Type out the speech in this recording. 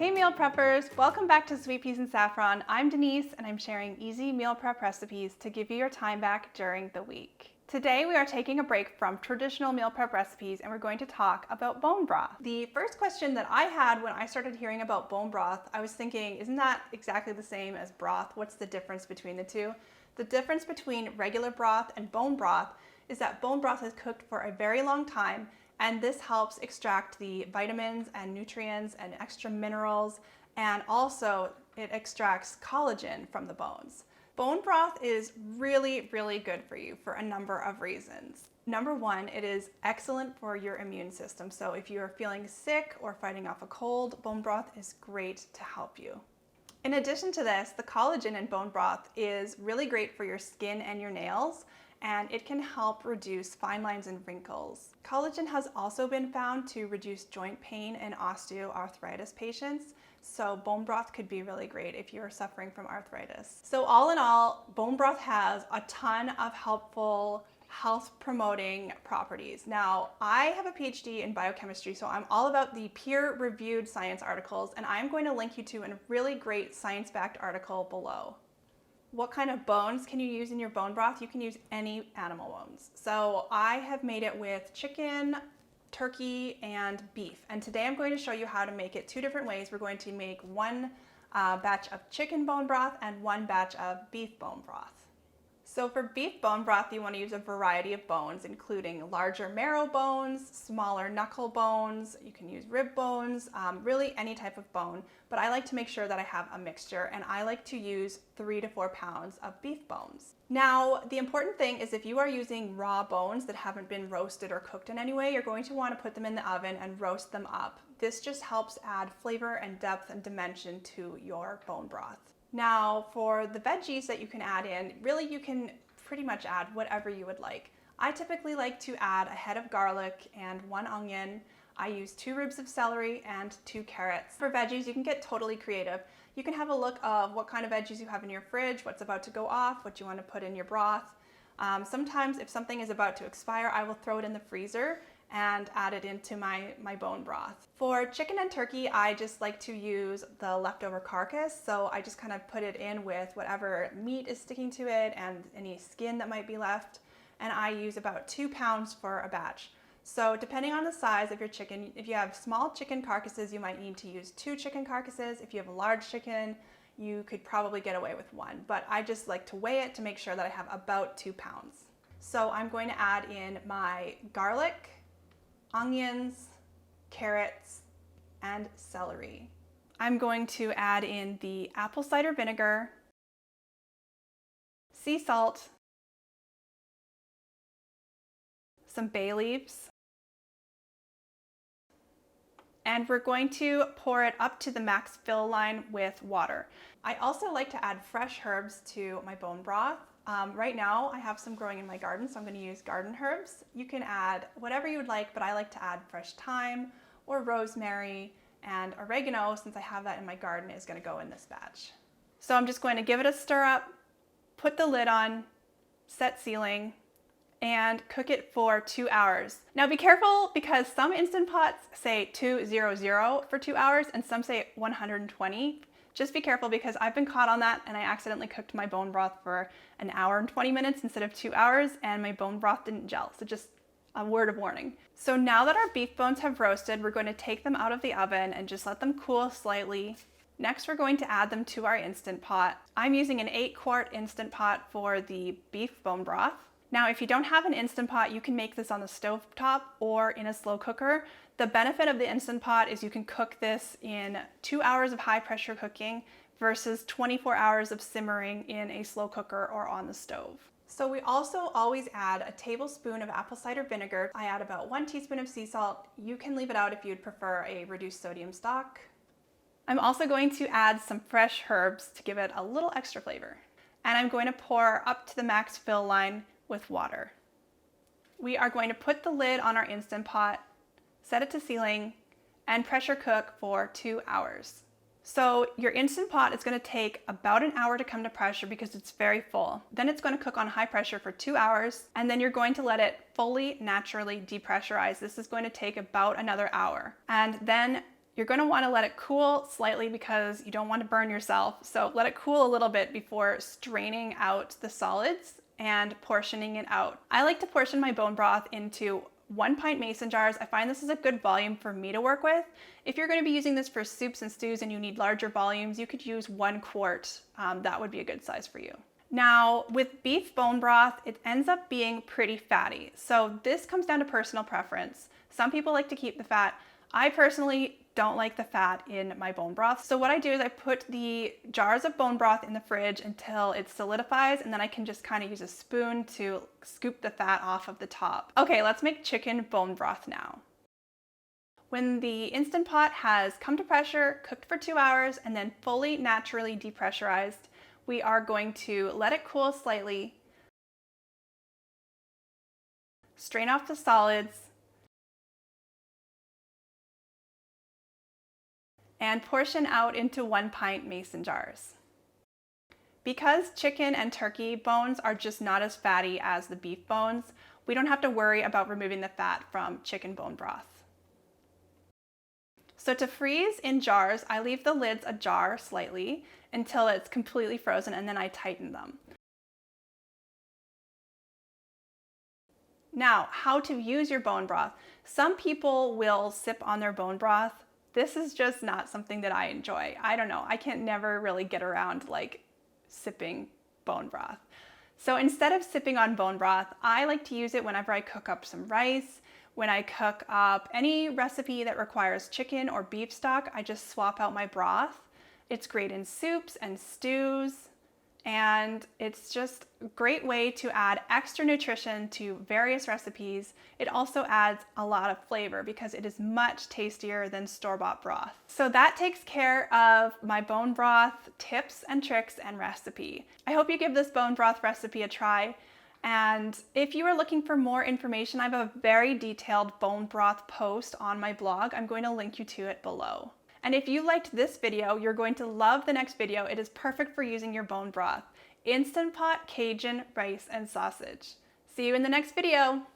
Hey meal preppers, welcome back to Sweet Peas and Saffron. I'm Denise and I'm sharing easy meal prep recipes to give you your time back during the week. Today we are taking a break from traditional meal prep recipes and we're going to talk about bone broth. The first question that I had when I started hearing about bone broth, I was thinking, isn't that exactly the same as broth? What's the difference between the two? The difference between regular broth and bone broth is that bone broth is cooked for a very long time, and this helps extract the vitamins and nutrients and extra minerals, and also it extracts collagen from the bones. Bone broth is really, really good for you for a number of reasons. Number one, it is excellent for your immune system. So if you're feeling sick or fighting off a cold, bone broth is great to help you. In addition to this, the collagen in bone broth is really great for your skin and your nails, and it can help reduce fine lines and wrinkles. Collagen has also been found to reduce joint pain in osteoarthritis patients, so bone broth could be really great if you're suffering from arthritis. So all in all, bone broth has a ton of helpful health promoting properties. Now, I have a PhD in biochemistry, so I'm all about the peer-reviewed science articles, and I'm going to link you to a really great science-backed article below. What kind of bones can you use in your bone broth? You can use any animal bones. So I have made it with chicken, turkey, and beef. And today I'm going to show you how to make it two different ways. We're going to make one batch of chicken bone broth and one batch of beef bone broth. So for beef bone broth, you want to use a variety of bones, including larger marrow bones, smaller knuckle bones. You can use rib bones, really any type of bone. But I like to make sure that I have a mixture, and I like to use 3 to 4 pounds of beef bones. Now, the important thing is if you are using raw bones that haven't been roasted or cooked in any way, you're going to want to put them in the oven and roast them up. This just helps add flavor and depth and dimension to your bone broth. Now, for the veggies that you can add in, really you can pretty much add whatever you would like. I typically like to add a head of garlic and 1 onion. I use 2 ribs of celery and 2 carrots. For veggies, you can get totally creative. You can have a look of what kind of veggies you have in your fridge, what's about to go off, what you want to put in your broth. Sometimes if something is about to expire, I will throw it in the freezer and add it into my bone broth. For chicken and turkey, I just like to use the leftover carcass, so I just kind of put it in with whatever meat is sticking to it and any skin that might be left, and I use about 2 pounds for a batch. So depending on the size of your chicken, if you have small chicken carcasses, you might need to use 2 chicken carcasses. If you have a large chicken, you could probably get away with 1, but I just like to weigh it to make sure that I have about 2 pounds. So I'm going to add in my garlic, onions, carrots, and celery. I'm going to add in the apple cider vinegar, sea salt, some bay leaves, and we're going to pour it up to the max fill line with water. I also like to add fresh herbs to my bone broth. Right now I have some growing in my garden, so I'm going to use garden herbs. You can add whatever you would like, but I like to add fresh thyme or rosemary, and oregano, since I have that in my garden, is going to go in this batch. So I'm just going to give it a stir up, put the lid on, set sealing, and cook it for 2 hours. Now be careful because some Instant Pots say 200 for 2 hours and some say 120. Just be careful because I've been caught on that and I accidentally cooked my bone broth for 1 hour and 20 minutes instead of 2 hours, and my bone broth didn't gel. So just a word of warning. So now that our beef bones have roasted, we're going to take them out of the oven and just let them cool slightly. Next, we're going to add them to our Instant Pot. I'm using an 8-quart Instant Pot for the beef bone broth. Now, if you don't have an Instant Pot, you can make this on the stove top or in a slow cooker. The benefit of the Instant Pot is you can cook this in 2 hours of high pressure cooking versus 24 hours of simmering in a slow cooker or on the stove. So we also always add a tablespoon of apple cider vinegar. I add about 1 teaspoon of sea salt. You can leave it out if you'd prefer a reduced sodium stock. I'm also going to add some fresh herbs to give it a little extra flavor. And I'm going to pour up to the max fill line with water. We are going to put the lid on our Instant Pot, set it to sealing, and pressure cook for 2 hours. So your Instant Pot is going to take about 1 hour to come to pressure because it's very full. Then it's going to cook on high pressure for 2 hours, and then you're going to let it fully naturally depressurize. This is going to take about another hour. And then You're going to want to let it cool slightly because you don't want to burn yourself. So let it cool a little bit before straining out the solids and portioning it out. I like to portion my bone broth into 1 pint mason jars. I find this is a good volume for me to work with. If you're going to be using this for soups and stews and you need larger volumes, you could use 1 quart. That would be a good size for you. Now, with beef bone broth, it ends up being pretty fatty. So this comes down to personal preference. Some people like to keep the fat. I personally don't like the fat in my bone broth. So what I do is I put the jars of bone broth in the fridge until it solidifies, and then I can just kind of use a spoon to scoop the fat off of the top. Okay, let's make chicken bone broth now. When the Instant Pot has come to pressure, cooked for 2 hours, and then fully naturally depressurized, we are going to let it cool slightly, strain off the solids, and portion out into 1 pint mason jars. Because chicken and turkey bones are just not as fatty as the beef bones, we don't have to worry about removing the fat from chicken bone broth. So to freeze in jars, I leave the lids ajar slightly until it's completely frozen, and then I tighten them. Now, how to use your bone broth. Some people will sip on their bone broth. This is just not something that I enjoy. I don't know, I can't never really get around like sipping bone broth. So instead of sipping on bone broth, I like to use it whenever I cook up some rice, when I cook up any recipe that requires chicken or beef stock, I just swap out my broth. It's great in soups and stews, and it's just a great way to add extra nutrition to various recipes. It also adds a lot of flavor because it is much tastier than store-bought broth. So that takes care of my bone broth tips and tricks and recipe. I hope you give this bone broth recipe a try. And if you are looking for more information, I have a very detailed bone broth post on my blog. I'm going to link you to it below. And if you liked this video, you're going to love the next video. It is perfect for using your bone broth. Instant Pot Cajun rice and sausage. See you in the next video.